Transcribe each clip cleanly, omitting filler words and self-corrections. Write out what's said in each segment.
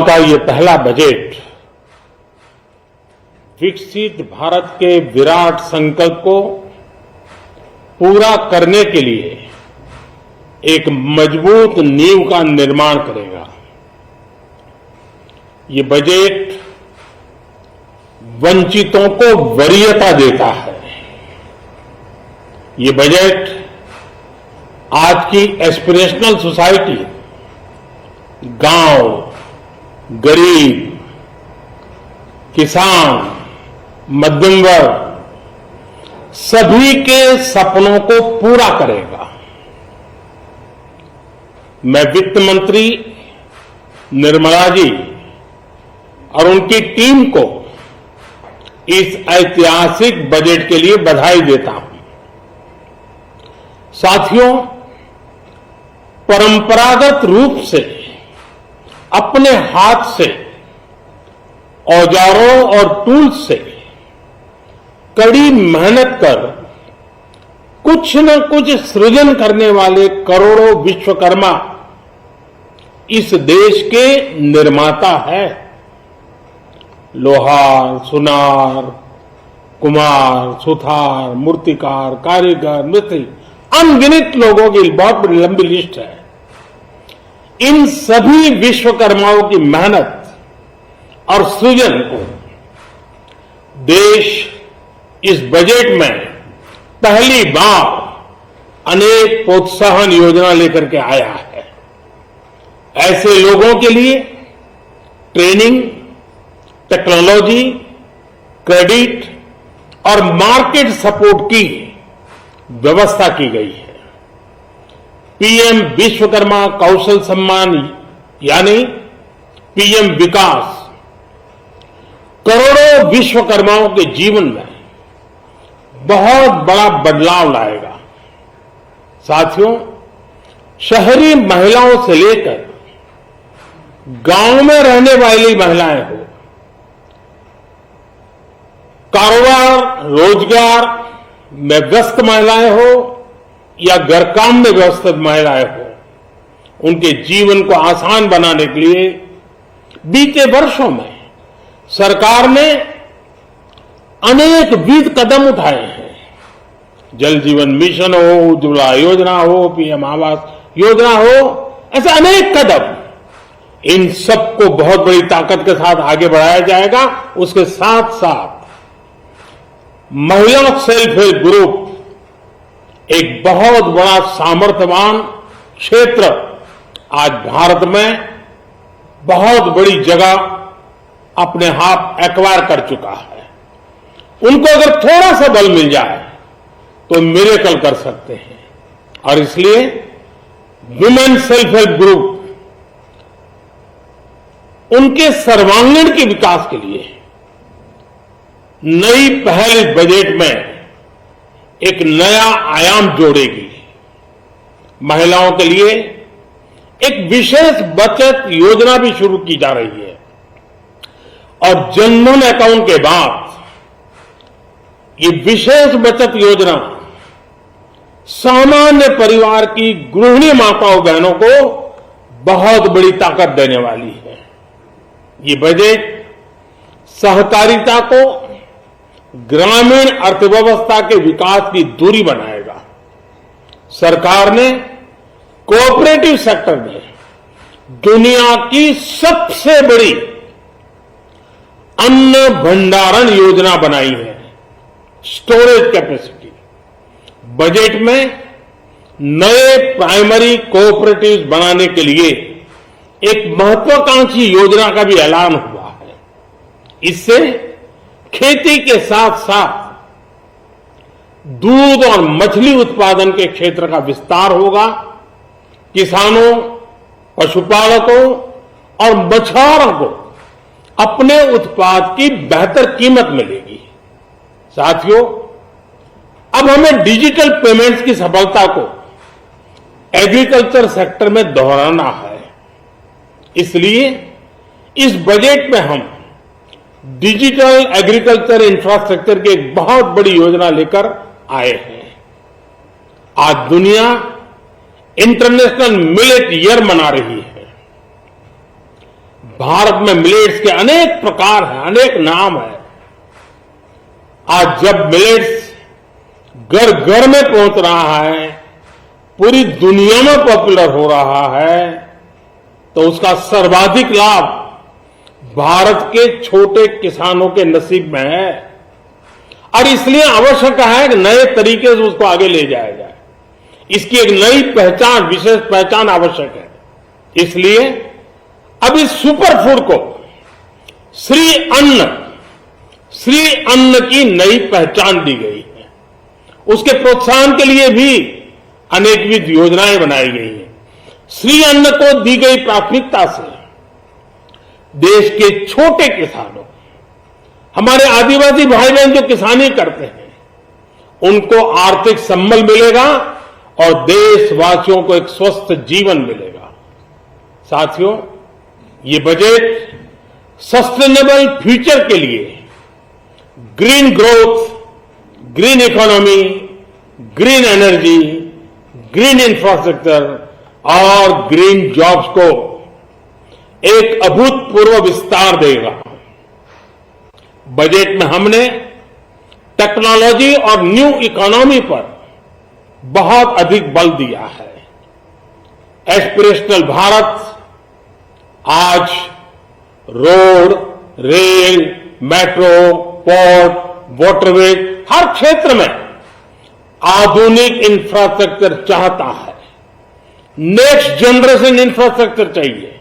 चुनाव का ये पहला बजट विकसित भारत के विराट संकल्प को पूरा करने के लिए एक मजबूत नींव का निर्माण करेगा। ये बजट वंचितों को वरीयता देता है। ये बजट आज की एस्पिरेशनल सोसाइटी, गांव, गरीब, किसान, मध्यम वर्ग सभी के सपनों को पूरा करेगा। मैं वित्त मंत्री निर्मला जी और उनकी टीम को इस ऐतिहासिक बजट के लिए बधाई देता हूं। साथियों, परंपरागत रूप से अपने हाथ से औजारों और टूल्स से कड़ी मेहनत कर कुछ न कुछ सृजन करने वाले करोड़ों विश्वकर्मा इस देश के निर्माता है। लोहार, सुनार, कुम्हार, सुथार, मूर्तिकार, कारीगर, मिस्त्री, अनगिनत लोगों की बहुत बड़ी लंबी लिस्ट है। इन सभी विश्वकर्माओं की मेहनत और सृजन को देश इस बजट में पहली बार अनेक प्रोत्साहन योजना लेकर के आया है। ऐसे लोगों के लिए ट्रेनिंग, टेक्नोलॉजी, क्रेडिट और मार्केट सपोर्ट की व्यवस्था की गई है। पीएम विश्वकर्मा कौशल सम्मान यानी पीएम विकास करोड़ों विश्वकर्माओं के जीवन में बहुत बड़ा बदलाव लाएगा। साथियों, शहरी महिलाओं से लेकर गांव में रहने वाली महिलाएं हो, कारोबार, रोजगार में व्यस्त महिलाएं हो या घर काम में व्यस्त महिलाएं हो, उनके जीवन को आसान बनाने के लिए बीते वर्षों में सरकार ने अनेक विध कदम उठाए हैं। जल जीवन मिशन हो, उज्ज्वला योजना हो, पीएम आवास योजना हो, ऐसे अनेक कदम। इन सबको बहुत बड़ी ताकत के साथ आगे बढ़ाया जाएगा। उसके साथ साथ महिला सेल्फ हेल्प ग्रुप एक बहुत बड़ा सामर्थ्यवान क्षेत्र आज भारत में बहुत बड़ी जगह अपने हाथ एक्वायर कर चुका है। उनको अगर थोड़ा सा बल मिल जाए तो मिरेकल कर सकते हैं। और इसलिए वुमेन सेल्फ हेल्प ग्रुप उनके सर्वांगीण के विकास के लिए नई पहल इस बजट में एक नया आयाम जोड़ेगी। महिलाओं के लिए एक विशेष बचत योजना भी शुरू की जा रही है और जनधन अकाउंट के बाद ये विशेष बचत योजना सामान्य परिवार की गृहिणी माताओं बहनों को बहुत बड़ी ताकत देने वाली है। ये बजट सहकारिता को ग्रामीण अर्थव्यवस्था के विकास की धुरी बनाएगा। सरकार ने कोऑपरेटिव सेक्टर में दुनिया की सबसे बड़ी अन्न भंडारण योजना बनाई है, स्टोरेज कैपेसिटी। बजट में नए प्राइमरी कोऑपरेटिव्स बनाने के लिए एक महत्वाकांक्षी योजना का भी ऐलान हुआ है। इससे खेती के साथ साथ दूध और मछली उत्पादन के क्षेत्र का विस्तार होगा। किसानों, पशुपालकों और मछुआरों को अपने उत्पाद की बेहतर कीमत मिलेगी। साथियों, अब हमें डिजिटल पेमेंट्स की सफलता को एग्रीकल्चर सेक्टर में दोहराना है। इसलिए इस बजट में हम डिजिटल एग्रीकल्चर इंफ्रास्ट्रक्चर की एक बहुत बड़ी योजना लेकर आए हैं। आज दुनिया इंटरनेशनल मिलेट ईयर मना रही है। भारत में मिलेट्स के अनेक प्रकार हैं, अनेक नाम है। आज जब मिलेट्स घर घर में पहुंच रहा है, पूरी दुनिया में पॉपुलर हो रहा है, तो उसका सर्वाधिक लाभ भारत के छोटे किसानों के नसीब में है। और इसलिए आवश्यक है कि नए तरीके से उसको आगे ले जाया जाए। इसकी एक नई पहचान, विशेष पहचान आवश्यक है। इसलिए अब इस सुपर फूड को श्री अन्न की नई पहचान दी गई है। उसके प्रोत्साहन के लिए भी अनेकविध योजनाएं बनाई गई हैं। श्री अन्न को दी गई प्राथमिकता से देश के छोटे किसानों, हमारे आदिवासी भाई बहन जो किसानी करते हैं, उनको आर्थिक संबल मिलेगा और देशवासियों को एक स्वस्थ जीवन मिलेगा। साथियों, ये बजट सस्टेनेबल फ्यूचर के लिए green growth, green economy, green energy, green infrastructure और ग्रीन जॉब्स को एक अभूतपूर्व विस्तार देगा। बजट में हमने टेक्नोलॉजी और न्यू इकोनॉमी पर बहुत अधिक बल दिया है। एस्पिरेशनल भारत आज road, rail, metro, port, waterway, हर क्षेत्र में आधुनिक इंफ्रास्ट्रक्चर चाहता है। नेक्स्ट जनरेशन इंफ्रास्ट्रक्चर चाहिए।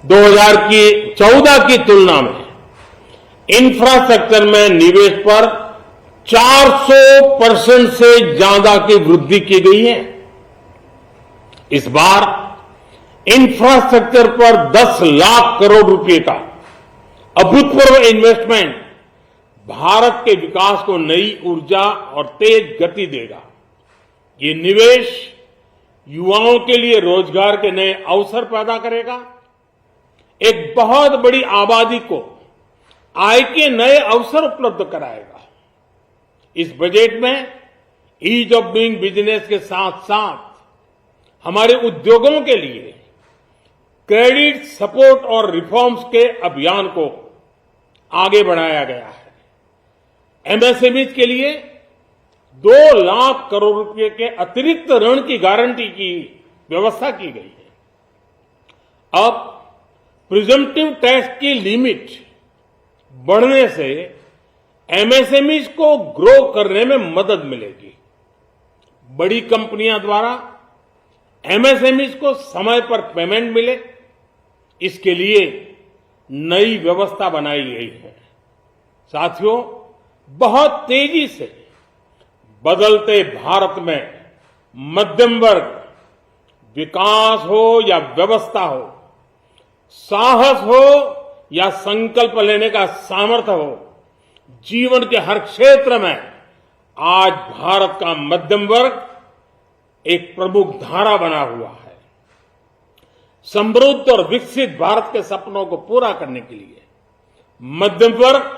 2014 की तुलना में इंफ्रास्ट्रक्चर में निवेश पर 400% से ज्यादा की वृद्धि की गई है। इस बार इंफ्रास्ट्रक्चर पर 10 लाख करोड़ रुपए का अभूतपूर्व इन्वेस्टमेंट भारत के विकास को नई ऊर्जा और तेज गति देगा। ये निवेश युवाओं के लिए रोजगार के नए अवसर पैदा करेगा, एक बहुत बड़ी आबादी को आय के नए अवसर उपलब्ध कराएगा। इस बजट में ईज ऑफ डूइंग बिजनेस के साथ साथ हमारे उद्योगों के लिए क्रेडिट सपोर्ट और रिफॉर्म्स के अभियान को आगे बढ़ाया गया है। एमएसएमईज के लिए 2 लाख करोड़ रुपए के अतिरिक्त ऋण की गारंटी की व्यवस्था की गई है। अब प्रिजम्पटिव टैक्स की लिमिट बढ़ने से एमएसएमईज को ग्रो करने में मदद मिलेगी। बड़ी कंपनियां द्वारा एमएसएमईज को समय पर पेमेंट मिले, इसके लिए नई व्यवस्था बनाई गई है। साथियों, बहुत तेजी से बदलते भारत में मध्यम वर्ग, विकास हो या व्यवस्था हो, साहस हो या संकल्प लेने का सामर्थ्य हो, जीवन के हर क्षेत्र में आज भारत का मध्यम वर्ग एक प्रमुख धारा बना हुआ है। समृद्ध और विकसित भारत के सपनों को पूरा करने के लिए मध्यम वर्ग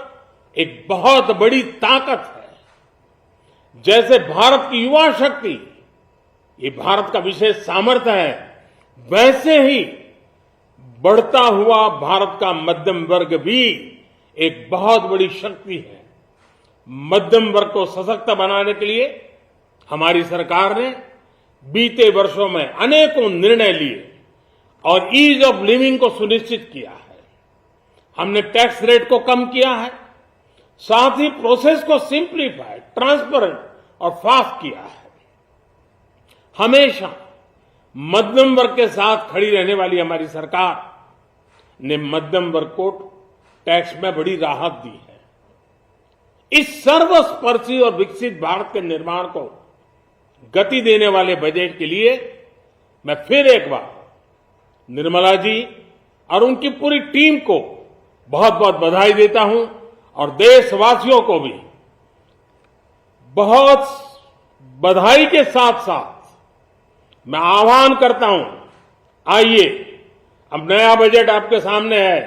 एक बहुत बड़ी ताकत है। जैसे भारत की युवा शक्ति ये भारत का विशेष सामर्थ्य है, वैसे ही बढ़ता हुआ भारत का मध्यम वर्ग भी एक बहुत बड़ी शक्ति है। मध्यम वर्ग को सशक्त बनाने के लिए हमारी सरकार ने बीते वर्षों में अनेकों निर्णय लिए और ईज ऑफ लिविंग को सुनिश्चित किया है। हमने टैक्स रेट को कम किया है, साथ ही प्रोसेस को सिंप्लीफाई, ट्रांसपेरेंट और फास्ट किया है। हमेशा मध्यम वर्ग के साथ खड़ी रहने वाली हमारी सरकार ने मध्यम वर्ग को टैक्स में बड़ी राहत दी है। इस सर्वस्पर्शी और विकसित भारत के निर्माण को गति देने वाले बजट के लिए मैं फिर एक बार निर्मला जी और उनकी पूरी टीम को बहुत बहुत बधाई देता हूं और देशवासियों को भी बहुत बधाई के साथ साथ मैं आह्वान करता हूं, आइए अब नया बजट आपके सामने है,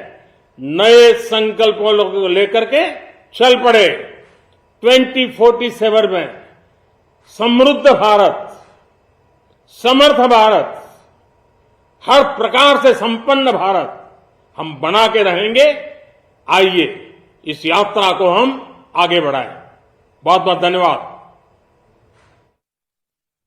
नए संकल्पों को लेकर के चल पड़े। 2047 में समृद्ध भारत, समर्थ भारत, हर प्रकार से संपन्न भारत हम बना के रहेंगे। आइए इस यात्रा को हम आगे बढ़ाएं। बहुत बहुत धन्यवाद।